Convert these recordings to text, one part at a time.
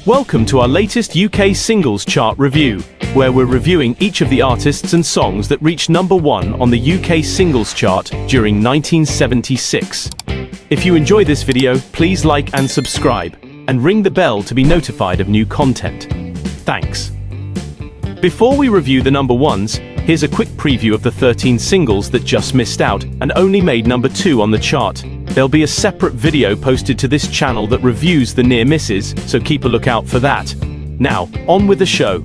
Welcome to our latest UK singles chart review, where we're reviewing each of the artists and songs that reached number 1 on the UK singles chart during 1976. If you enjoy this video, please like and subscribe, and ring the bell to be notified of new content. Thanks. Before we review the number 1s, here's a quick preview of the 13 singles that just missed out and only made number 2 on the chart. There'll be a separate video posted to this channel that reviews the near misses, so keep a lookout for that. Now, on with the show.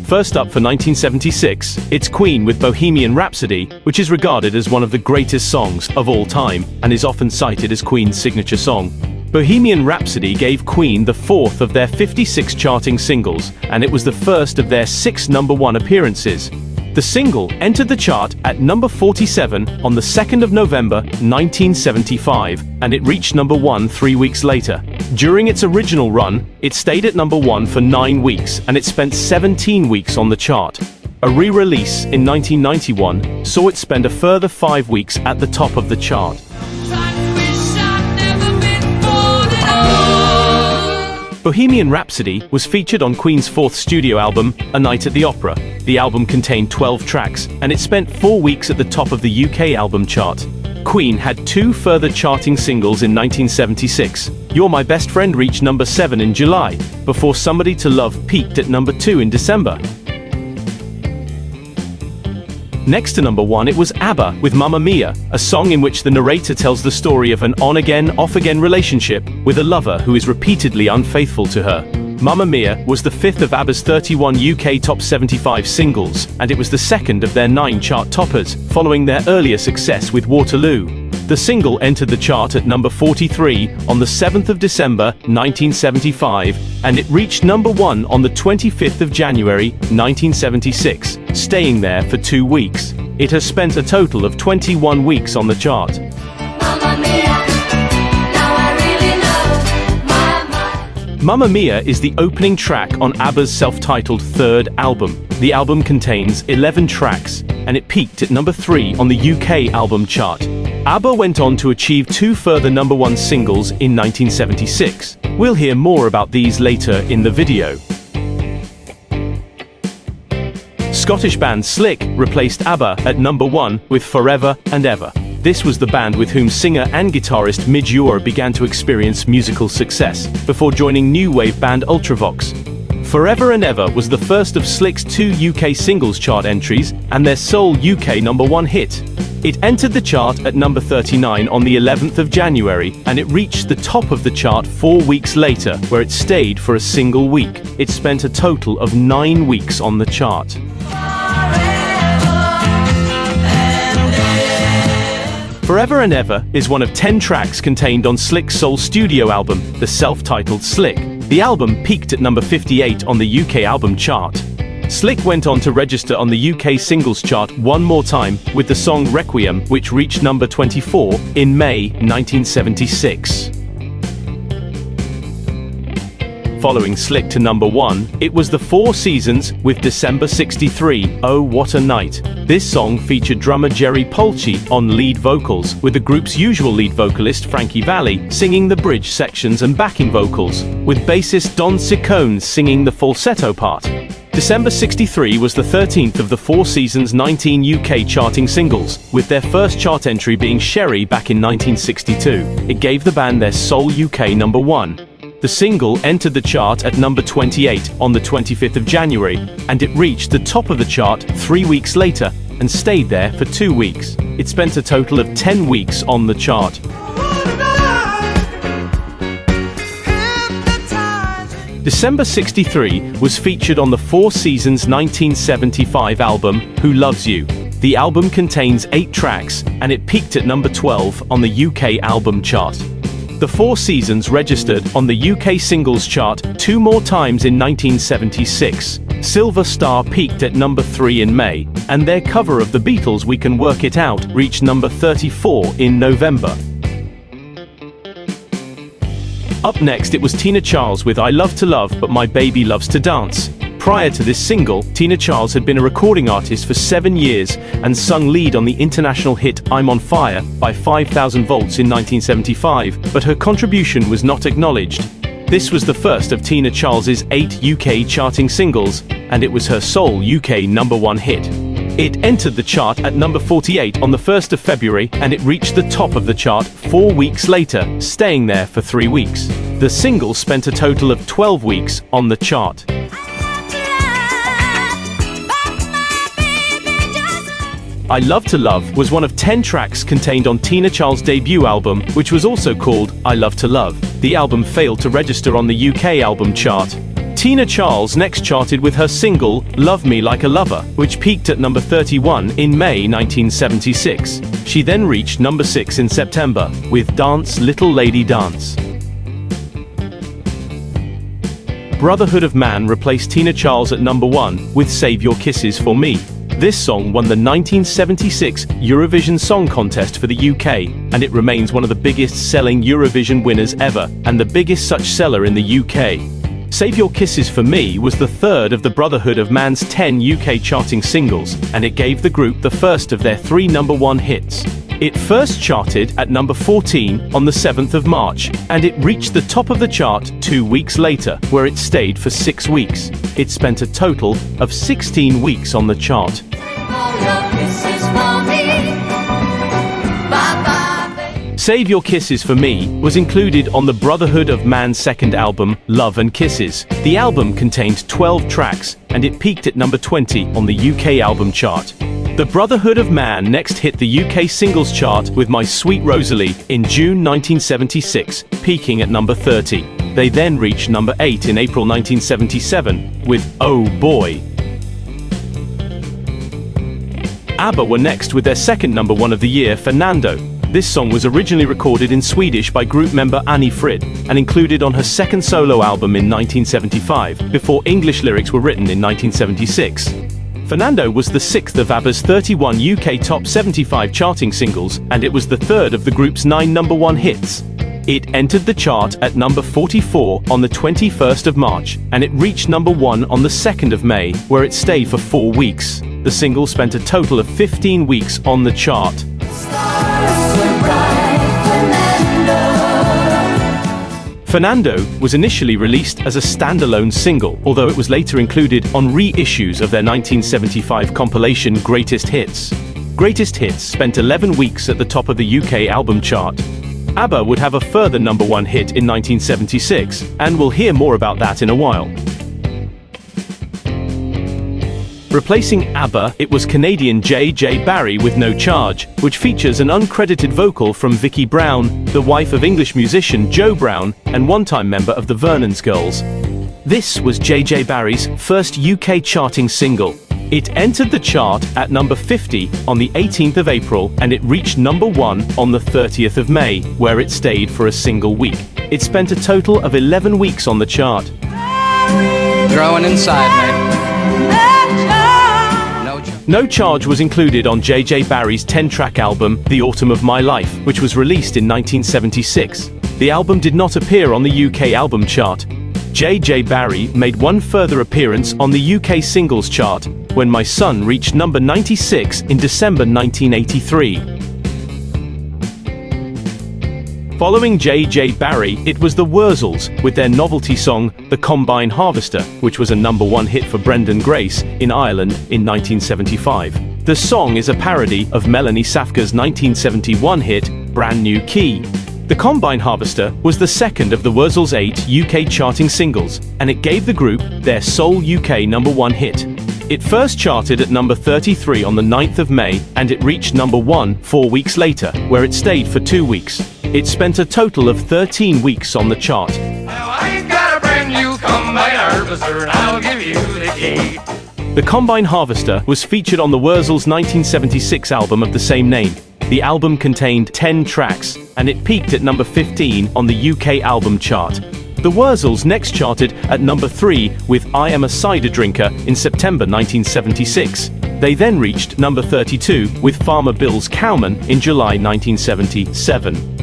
First up for 1976, it's Queen with Bohemian Rhapsody, which is regarded as one of the greatest songs of all time, and is often cited as Queen's signature song. Bohemian Rhapsody gave Queen the 4th of their 56 charting singles, and it was the first of their 6 number 1 appearances. The single entered the chart at number 47 on the 2nd of November 1975, and it reached number 1 3 weeks later. During its original run, it stayed at number 1 for 9 weeks, and it spent 17 weeks on the chart. A re-release in 1991 saw it spend a further 5 weeks at the top of the chart. Bohemian Rhapsody was featured on Queen's 4th studio album, A Night at the Opera. The album contained 12 tracks, and it spent 4 weeks at the top of the UK album chart. Queen had 2 further charting singles in 1976. You're My Best Friend reached number 7 in July, before Somebody to Love peaked at number 2 in December. Next to number 1, it was ABBA with Mamma Mia, a song in which the narrator tells the story of an on-again, off-again relationship with a lover who is repeatedly unfaithful to her. Mamma Mia was the 5th of ABBA's 31 UK Top 75 singles, and it was the 2nd of their 9 chart toppers, following their earlier success with Waterloo. The single entered the chart at number 43 on the 7th of December 1975, and it reached number 1 on the 25th of January 1976, staying there for 2 weeks. It has spent a total of 21 weeks on the chart. Mamma Mia is the opening track on ABBA's self-titled 3rd album. The album contains 11 tracks, and it peaked at number 3 on the UK album chart. ABBA went on to achieve 2 further number 1 singles in 1976. We'll hear more about these later in the video. Scottish band Slick replaced ABBA at number 1 with Forever and Ever. This was the band with whom singer and guitarist Midge Ure began to experience musical success, before joining new wave band Ultravox. Forever and Ever was the first of Slick's 2 UK singles chart entries, and their sole UK number 1 hit. It entered the chart at number 39 on the 11th of January, and it reached the top of the chart 4 weeks later, where it stayed for a single week. It spent a total of 9 weeks on the chart. Forever and Ever is one of 10 tracks contained on Slick's sole studio album, the self-titled Slick. The album peaked at number 58 on the UK album chart. Slick went on to register on the UK singles chart one more time with the song Requiem, which reached number 24 in May 1976. Following Slick to number 1, it was the Four Seasons with December 63, Oh What a Night. This song featured drummer Jerry Polci on lead vocals, with the group's usual lead vocalist Frankie Valli singing the bridge sections and backing vocals, with bassist Don Ciccone singing the falsetto part. December 63 was the 13th of the Four Seasons' 19 UK charting singles, with their first chart entry being Sherry back in 1962. It gave the band their sole UK number 1. The single entered the chart at number 28 on the 25th of January, and it reached the top of the chart 3 weeks later and stayed there for 2 weeks. It spent a total of 10 weeks on the chart. December 63 was featured on the Four Seasons 1975 album, Who Loves You. The album contains 8 tracks, and it peaked at number 12 on the UK album chart. The Four Seasons registered on the UK singles chart 2 more times in 1976. Silver Star peaked at number 3 in May, and their cover of the Beatles' We Can Work It Out reached number 34 in November. Up next, it was Tina Charles with I Love to Love But My Baby Loves to Dance. Prior to this single, Tina Charles had been a recording artist for 7 years and sung lead on the international hit I'm on Fire by 5000 Volts in 1975, but her contribution was not acknowledged. This was the first of Tina Charles's 8 UK charting singles, and it was her sole UK #1 hit. It entered the chart at number 48 on the 1st of February, and it reached the top of the chart 4 weeks later, staying there for 3 weeks. The single spent a total of 12 weeks on the chart. I Love to Love was one of 10 tracks contained on Tina Charles' debut album, which was also called I Love to Love. The album failed to register on the UK album chart. Tina Charles next charted with her single, Love Me Like a Lover, which peaked at number 31 in May 1976. She then reached number 6 in September, with Dance Little Lady Dance. Brotherhood of Man replaced Tina Charles at number 1, with Save Your Kisses for Me. This song won the 1976 Eurovision Song Contest for the UK, and it remains one of the biggest-selling Eurovision winners ever, and the biggest such seller in the UK. Save Your Kisses for Me was the third of the Brotherhood of Man's 10 UK charting singles, and it gave the group the first of their 3 #1 hits. It first charted at number 14 on the 7th of March, and it reached the top of the chart 2 weeks later, where it stayed for 6 weeks. It spent a total of 16 weeks on the chart. Save Your Kisses for Me was included on the Brotherhood of Man's second album, Love and Kisses. The album contained 12 tracks, and it peaked at number 20 on the UK album chart. The Brotherhood of Man next hit the UK singles chart with My Sweet Rosalie in June 1976, peaking at number 30. They then reached number 8 in April 1977 with Oh Boy. ABBA were next with their second #1 of the year, Fernando. This song was originally recorded in Swedish by group member Annie Frid, and included on her second solo album in 1975, before English lyrics were written in 1976. Fernando was the 6th of ABBA's 31 UK Top 75 charting singles, and it was the third of the group's 9 #1 hits. It entered the chart at number 44 on the 21st of March, and it reached number 1 on the 2nd of May, where it stayed for 4 weeks. The single spent a total of 15 weeks on the chart. Fernando was initially released as a standalone single, although it was later included on reissues of their 1975 compilation Greatest Hits. Greatest Hits spent 11 weeks at the top of the UK album chart. ABBA would have a further #1 hit in 1976, and we'll hear more about that in a while. Replacing ABBA, it was Canadian J.J. Barrie with No Charge, which features an uncredited vocal from Vicki Brown, the wife of English musician Joe Brown, and one-time member of the Vernon's Girls. This was J.J. Barrie's first UK charting single. It entered the chart at number 50 on the 18th of April, and it reached number 1 on the 30th of May, where it stayed for a single week. It spent a total of 11 weeks on the chart. Growing inside, mate. No Charge was included on J.J. Barrie's 10-track album, The Autumn of My Life, which was released in 1976. The album did not appear on the UK album chart. J.J. Barrie made one further appearance on the UK singles chart, when My Son reached number 96 in December 1983. Following J.J. Barrie, it was the Wurzels with their novelty song, The Combine Harvester, which was a #1 hit for Brendan Grace in Ireland in 1975. The song is a parody of Melanie Safka's 1971 hit, Brand New Key. The Combine Harvester was the second of the Wurzels' 8 UK charting singles, and it gave the group their sole UK #1 hit. It first charted at number 33 on the 9th of May, and it reached number 1 4 weeks later, where it stayed for 2 weeks. It spent a total of 13 weeks on the chart. Now I've got a brand new combine harvester, and I'll give you the key. The Combine Harvester was featured on the Wurzels' 1976 album of the same name. The album contained 10 tracks, and it peaked at number 15 on the UK album chart. The Wurzels next charted at number 3 with I Am a Cider Drinker in September 1976. They then reached number 32 with Farmer Bill's Cowman in July 1977.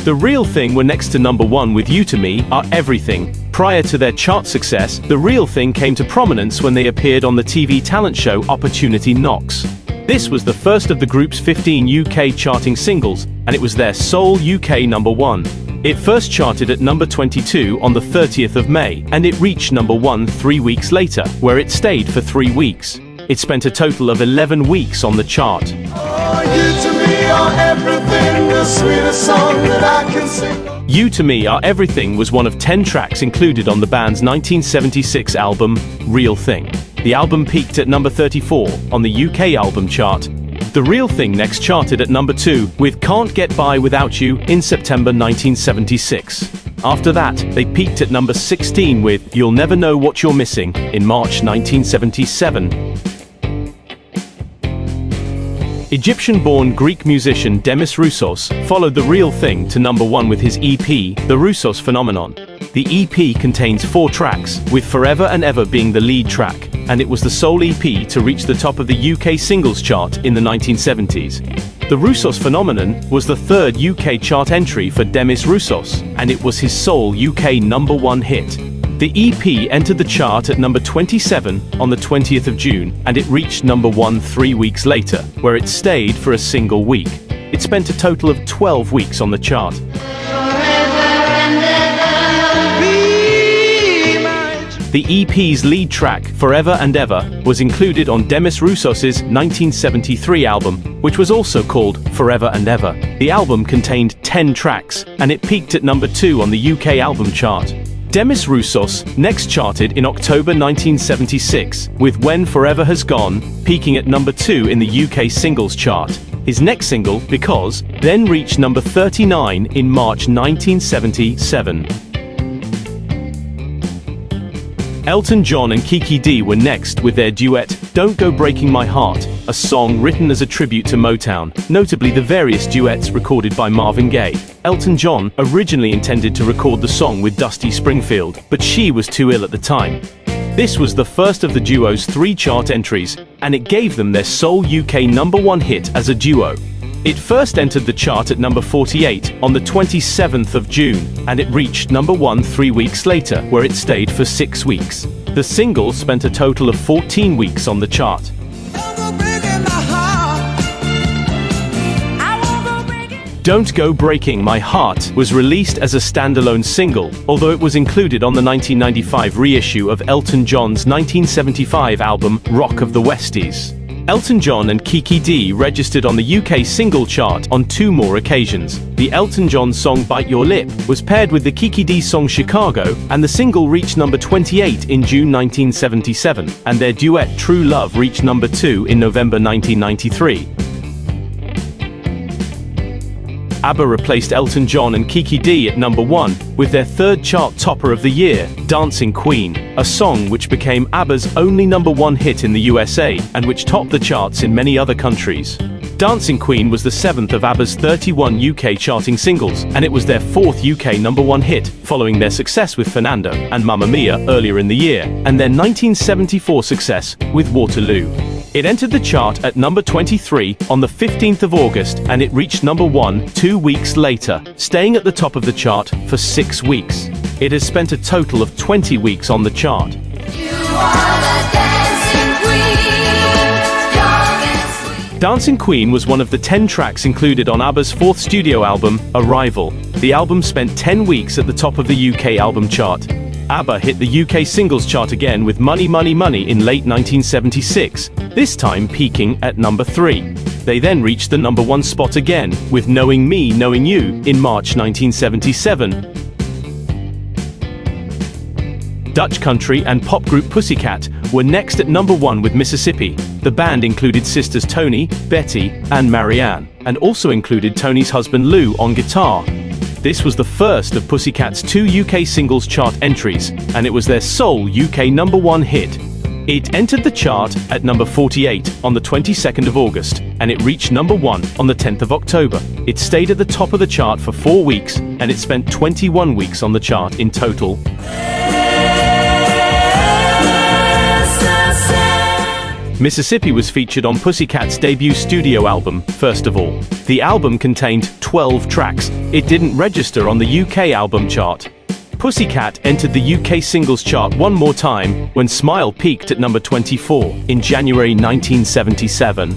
The Real Thing were next to number 1 with You to Me Are Everything. Prior to their chart success, The Real Thing came to prominence when they appeared on the TV talent show Opportunity Knocks. This was the first of the group's 15 UK charting singles, and it was their sole UK #1. It first charted at number 22 on the 30th of May, and it reached number 1 3 weeks later, where it stayed for 3 weeks. It spent a total of 11 weeks on the chart. Oh, you to me are everything, the sweetest song that I can sing. You to Me Are Everything was one of 10 tracks included on the band's 1976 album, Real Thing. The album peaked at number 34 on the UK album chart. The Real Thing next charted at number 2 with Can't Get By Without You in September 1976. After that, they peaked at number 16 with You'll Never Know What You're Missing in March 1977. Egyptian-born Greek musician Demis Roussos followed The Real Thing to number 1 with his EP, The Roussos Phenomenon. The EP contains 4 tracks, with Forever and Ever being the lead track, and it was the sole EP to reach the top of the UK singles chart in the 1970s. The Roussos Phenomenon was the 3rd UK chart entry for Demis Roussos, and it was his sole UK number 1 hit. The EP entered the chart at number 27 on the 20th of June, and it reached number 1 3 weeks later, where it stayed for a single week. It spent a total of 12 weeks on the chart. The EP's lead track, Forever and Ever, was included on Demis Roussos' 1973 album, which was also called Forever and Ever. The album contained 10 tracks, and it peaked at number 2 on the UK album chart. Demis Roussos next charted in October 1976, with When Forever Has Gone peaking at number 2 in the UK singles chart. His next single, Because, then reached number 39 in March 1977. Elton John and Kiki Dee were next with their duet, Don't Go Breaking My Heart, a song written as a tribute to Motown, notably the various duets recorded by Marvin Gaye. Elton John originally intended to record the song with Dusty Springfield, but she was too ill at the time. This was the first of the duo's 3 chart entries, and it gave them their sole UK number 1 hit as a duo. It first entered the chart at number 48 on the 27th of June, and it reached number 1 3 weeks later, where it stayed for 6 weeks. The single spent a total of 14 weeks on the chart. Don't Go Breaking My Heart was released as a standalone single, although it was included on the 1995 reissue of Elton John's 1975 album, Rock of the Westies. Elton John and Kiki Dee registered on the UK single chart on 2 more occasions. The Elton John song Bite Your Lip was paired with the Kiki Dee song Chicago, and the single reached number 28 in June 1977, and their duet True Love reached number 2 in November 1993. ABBA replaced Elton John and Kiki Dee at number 1 with their 3rd chart topper of the year, Dancing Queen, a song which became ABBA's only number 1 hit in the USA and which topped the charts in many other countries. Dancing Queen was the 7th of ABBA's 31 UK charting singles, and it was their 4th UK number 1 hit, following their success with Fernando and Mamma Mia earlier in the year, and their 1974 success with Waterloo. It entered the chart at number 23 on the 15th of August, and it reached number 1 2 weeks later, staying at the top of the chart for 6 weeks. It has spent a total of 20 weeks on the chart. Dancing Queen was one of the 10 tracks included on ABBA's 4th studio album, Arrival. The album spent 10 weeks at the top of the UK album chart. ABBA hit the UK singles chart again with Money Money Money in late 1976, this time peaking at number 3. They then reached the number 1 spot again with Knowing Me, Knowing You in March 1977. Dutch country and pop group Pussycat were next at number 1 with Mississippi. The band included sisters Tony, Betty, and Marianne, and also included Tony's husband Lou on guitar. This was the first of Pussycat's 2 UK singles chart entries, and it was their sole UK number 1 hit. It entered the chart at number 48 on the 22nd of August, and it reached number 1 on the 10th of October. It stayed at the top of the chart for 4 weeks, and it spent 21 weeks on the chart in total. Mississippi was featured on Pussycat's debut studio album, First of All. The album contained 12 tracks. It didn't register on the UK album chart. Pussycat entered the UK singles chart one more time when Smile peaked at number 24 in January 1977.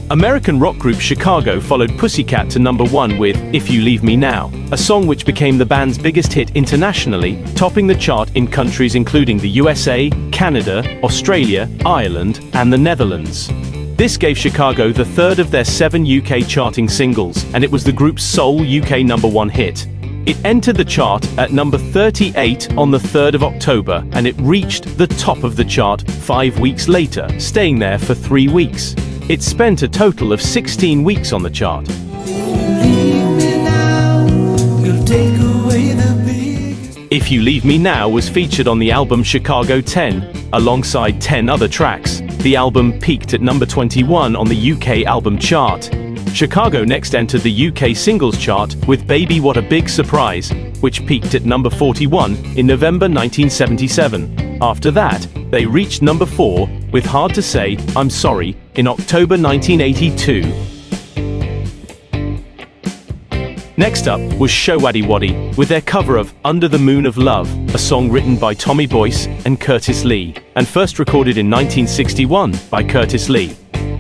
American rock group Chicago followed Pussycat to number 1 with If You Leave Me Now, a song which became the band's biggest hit internationally, topping the chart in countries including the USA, Canada, Australia, Ireland, and the Netherlands. This gave Chicago the third of their 7 UK charting singles, and it was the group's sole UK number 1 hit. It entered the chart at number 38 on the 3rd of October, and it reached the top of the chart 5 weeks later, staying there for 3 weeks. It spent a total of 16 weeks on the chart. If You Leave Me Now was featured on the album Chicago 10, alongside 10 other tracks. The album peaked at number 21 on the UK album chart. Chicago next entered the UK singles chart with Baby What a Big Surprise, which peaked at number 41 in November 1977. After that, they reached number 4 with Hard to Say, I'm Sorry in October 1982. Next up was Showaddywaddy with their cover of Under the Moon of Love, a song written by Tommy Boyce and Curtis Lee, and first recorded in 1961 by Curtis Lee.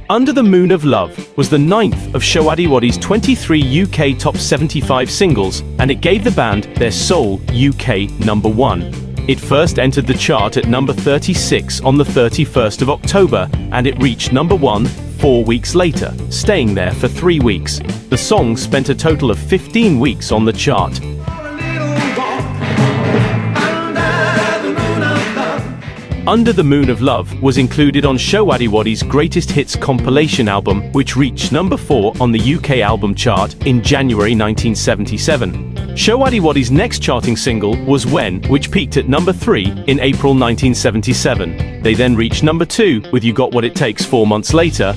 Under the Moon of Love was the 9th of Showaddywaddy's 23 UK top 75 singles, and it gave the band their sole UK number 1. It first entered the chart at number 36 on the 31st of October, and it reached number 1 4 weeks later, staying there for 3 weeks. The song spent a total of 15 weeks on the chart. Under the Moon of Love was included on Showaddywaddy's Greatest Hits compilation album, which reached number 4 on the UK album chart in January 1977. Showaddywaddy's next charting single was When, which peaked at number 3 in April 1977. They then reached number 2 with You Got What It Takes 4 months later.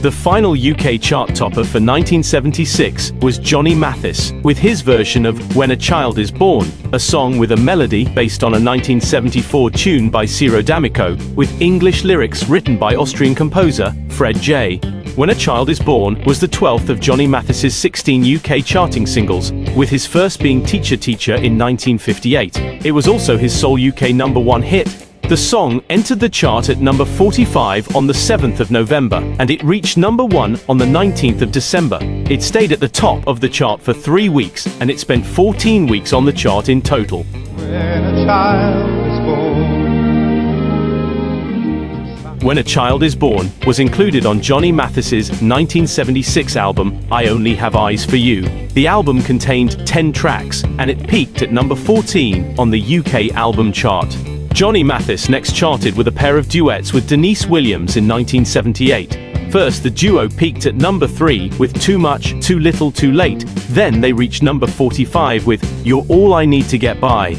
The final UK chart topper for 1976 was Johnny Mathis, with his version of When a Child is Born, a song with a melody based on a 1974 tune by Ciro D'Amico, with English lyrics written by Austrian composer Fred J. When a Child is Born was the 12th of Johnny Mathis's 16 UK charting singles, with his first being Teacher Teacher in 1958. It was also his sole UK number 1 hit. The song entered the chart at number 45 on the 7th of November, and it reached number 1 on the 19th of December. It stayed at the top of the chart for 3 weeks, and it spent 14 weeks on the chart in total. When a Child is Born was included on Johnny Mathis's 1976 album, I Only Have Eyes for You. The album contained 10 tracks, and it peaked at number 14 on the UK album chart. Johnny Mathis next charted with a pair of duets with Denise Williams in 1978. First, the duo peaked at number 3 with Too Much, Too Little, Too Late. Then they reached number 45 with You're All I Need to Get By.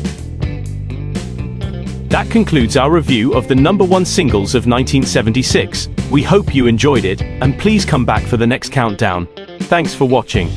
That concludes our review of the number 1 singles of 1976. We hope you enjoyed it, and please come back for the next countdown. Thanks for watching.